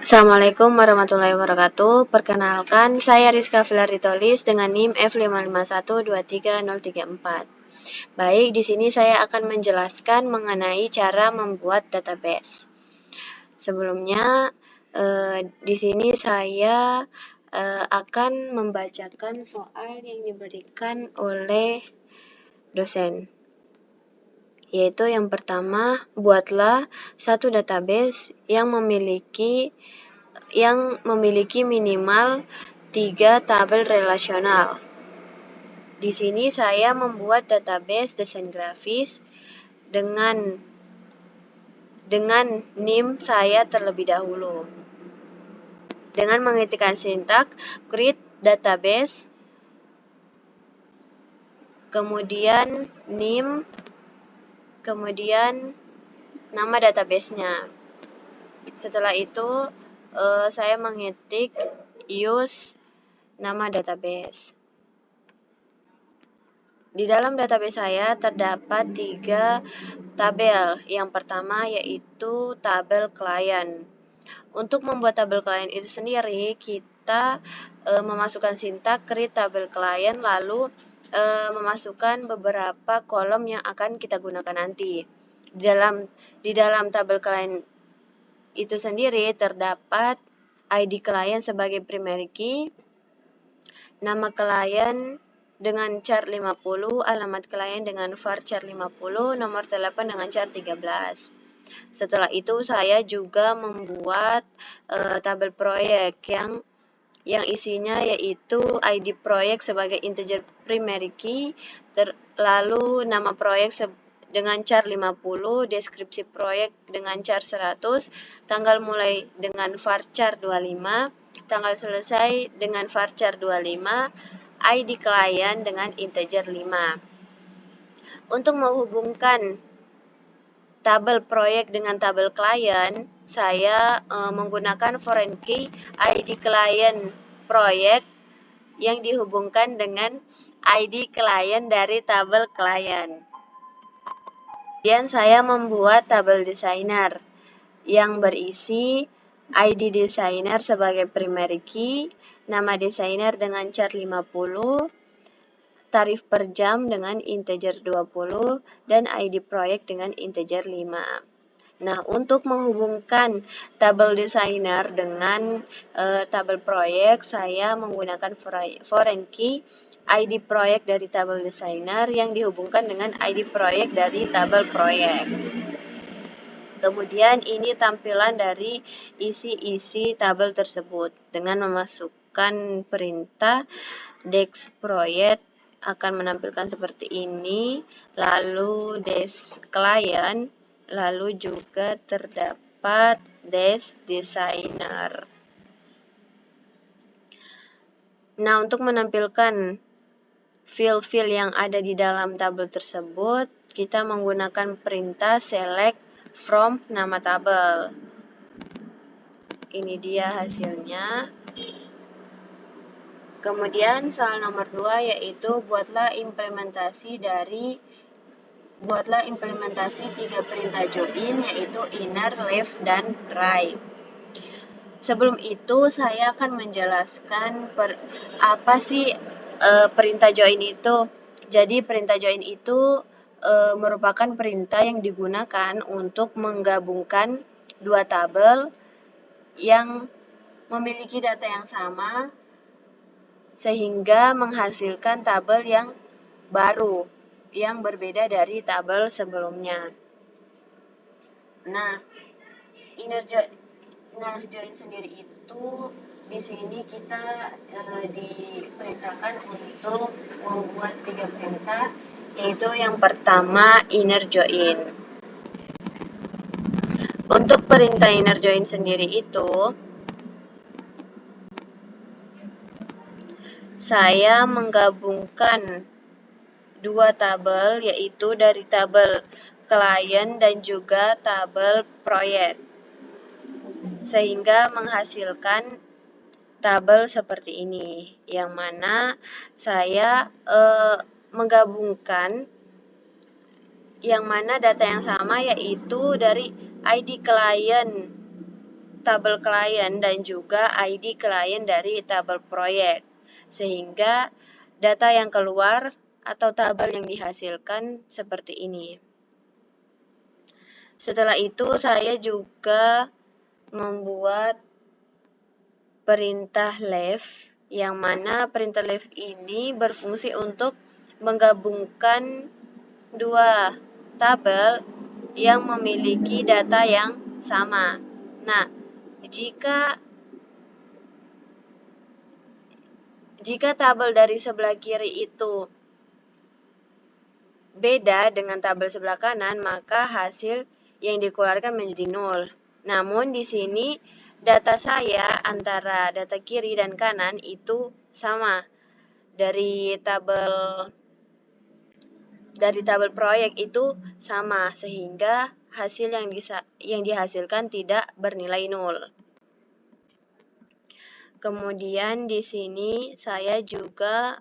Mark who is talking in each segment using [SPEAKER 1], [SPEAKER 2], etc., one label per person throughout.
[SPEAKER 1] Assalamualaikum warahmatullahi wabarakatuh. Perkenalkan, saya Rizka Filaritolis dengan NIM F5512334. Baik, di sini saya akan menjelaskan mengenai cara membuat database. Sebelumnya, di sini saya akan membacakan soal yang diberikan oleh dosen. Yaitu yang pertama, buatlah satu database yang memiliki minimal 3 tabel relasional. Di sini saya membuat database desain grafis dengan NIM saya terlebih dahulu. Dengan mengetikkan sintak create database, kemudian NIM, kemudian nama database-nya. Setelah itu saya mengetik use nama database. Di dalam database saya terdapat 3 tabel. Yang pertama yaitu tabel klien. Untuk membuat tabel klien itu sendiri, kita memasukkan sintak create tabel klien, lalu memasukkan beberapa kolom yang akan kita gunakan nanti. Di dalam tabel klien itu sendiri terdapat ID klien sebagai primary key, nama klien dengan char 50, alamat klien dengan varchar 50, nomor telepon dengan char 13. Setelah itu saya juga membuat tabel proyek yang isinya yaitu ID proyek sebagai integer primary key, lalu nama proyek dengan char 50, deskripsi proyek dengan char 100, tanggal mulai dengan varchar 25, tanggal selesai dengan varchar 25, ID klien dengan integer 5. Untuk menghubungkan tabel proyek dengan tabel klien, saya menggunakan foreign key ID klien proyek yang dihubungkan dengan ID klien dari tabel klien. Kemudian saya membuat tabel designer yang berisi ID designer sebagai primary key, nama designer dengan char 50, tarif per jam dengan integer 20, dan ID proyek dengan integer 5. Nah, untuk menghubungkan tabel designer dengan tabel proyek, saya menggunakan foreign key ID proyek dari tabel designer yang dihubungkan dengan ID proyek dari tabel proyek. Kemudian ini tampilan dari isi tabel tersebut. Dengan memasukkan perintah dex proyek akan menampilkan seperti ini, lalu des client, lalu juga terdapat des designer. Nah, untuk menampilkan fill yang ada di dalam tabel tersebut, kita menggunakan perintah select from nama tabel. Ini dia hasilnya. Kemudian soal nomor 2 yaitu buatlah implementasi 3 perintah join, yaitu inner, left, dan right. Sebelum itu saya akan menjelaskan apa sih perintah join itu. Jadi perintah join itu merupakan perintah yang digunakan untuk menggabungkan 2 tabel yang memiliki data yang sama sehingga menghasilkan tabel yang baru yang berbeda dari tabel sebelumnya. Nah, join sendiri itu di sini kita diperintahkan untuk membuat 3 perintah, yaitu yang pertama inner join. Untuk perintah inner join sendiri itu, saya menggabungkan 2 tabel, yaitu dari tabel klien dan juga tabel proyek, sehingga menghasilkan tabel seperti ini, yang mana saya menggabungkan yang mana data yang sama, yaitu dari ID klien tabel klien dan juga ID klien dari tabel proyek, sehingga data yang keluar atau tabel yang dihasilkan seperti ini. Setelah itu saya juga membuat perintah left, yang mana perintah left ini berfungsi untuk menggabungkan dua tabel yang memiliki data yang sama. Nah, jika tabel dari sebelah kiri itu beda dengan tabel sebelah kanan, maka hasil yang dikeluarkan menjadi 0. Namun di sini data saya antara data kiri dan kanan itu sama. Dari tabel proyek itu sama, sehingga hasil yang dihasilkan tidak bernilai 0. Kemudian di sini saya juga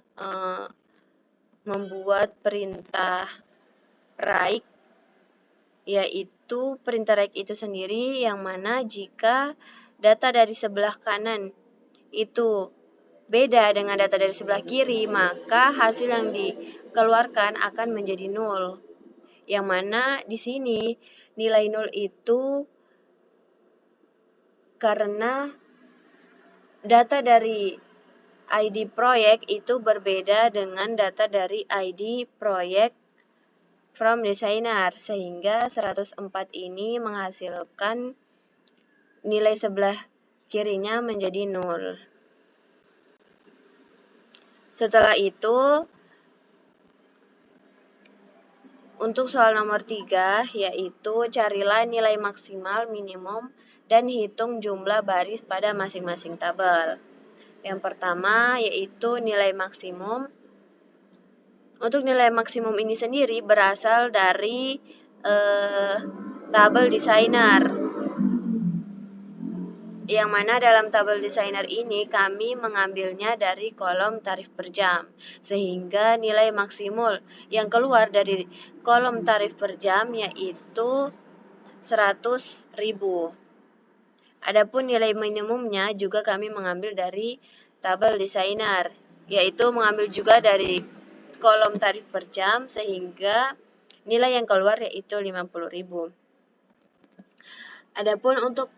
[SPEAKER 1] membuat perintah write, yaitu perintah write itu sendiri yang mana jika data dari sebelah kanan itu beda dengan data dari sebelah kiri, maka hasil yang dikeluarkan akan menjadi 0. Yang mana di sini nilai 0 itu karena data dari ID proyek itu berbeda dengan data dari ID proyek from designer, sehingga 104 ini menghasilkan nilai sebelah kirinya menjadi 0. Setelah itu, untuk soal nomor 3, yaitu carilah nilai maksimal, minimum, dan hitung jumlah baris pada masing-masing tabel. Yang pertama yaitu nilai maksimum. Untuk nilai maksimum ini sendiri berasal dari tabel designer, yang mana dalam tabel designer ini kami mengambilnya dari kolom tarif per jam, sehingga nilai maksimum yang keluar dari kolom tarif per jam yaitu 100.000. Adapun nilai minimumnya juga kami mengambil dari tabel designer, yaitu mengambil juga dari kolom tarif per jam, sehingga nilai yang keluar yaitu 50.000. Adapun untuk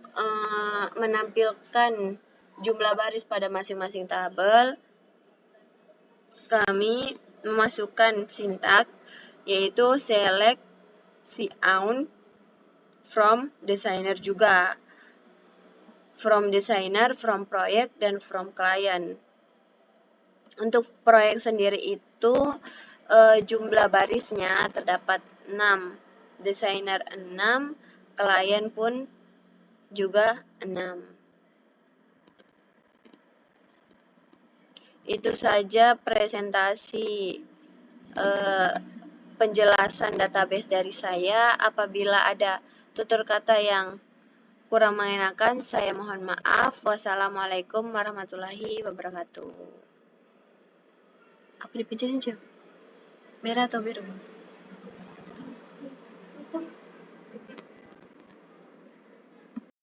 [SPEAKER 1] menampilkan jumlah baris pada masing-masing tabel, kami memasukkan sintak, yaitu select COUNT from designer juga, from designer, from project, dan from client. Untuk proyek sendiri itu jumlah barisnya terdapat 6, designer 6, klien pun juga 6. Itu saja presentasi penjelasan database dari saya. Apabila ada tutur kata yang kurang mengenakan, saya mohon maaf. Wassalamualaikum warahmatullahi wabarakatuh. Apa dipencet aja? Merah atau biru?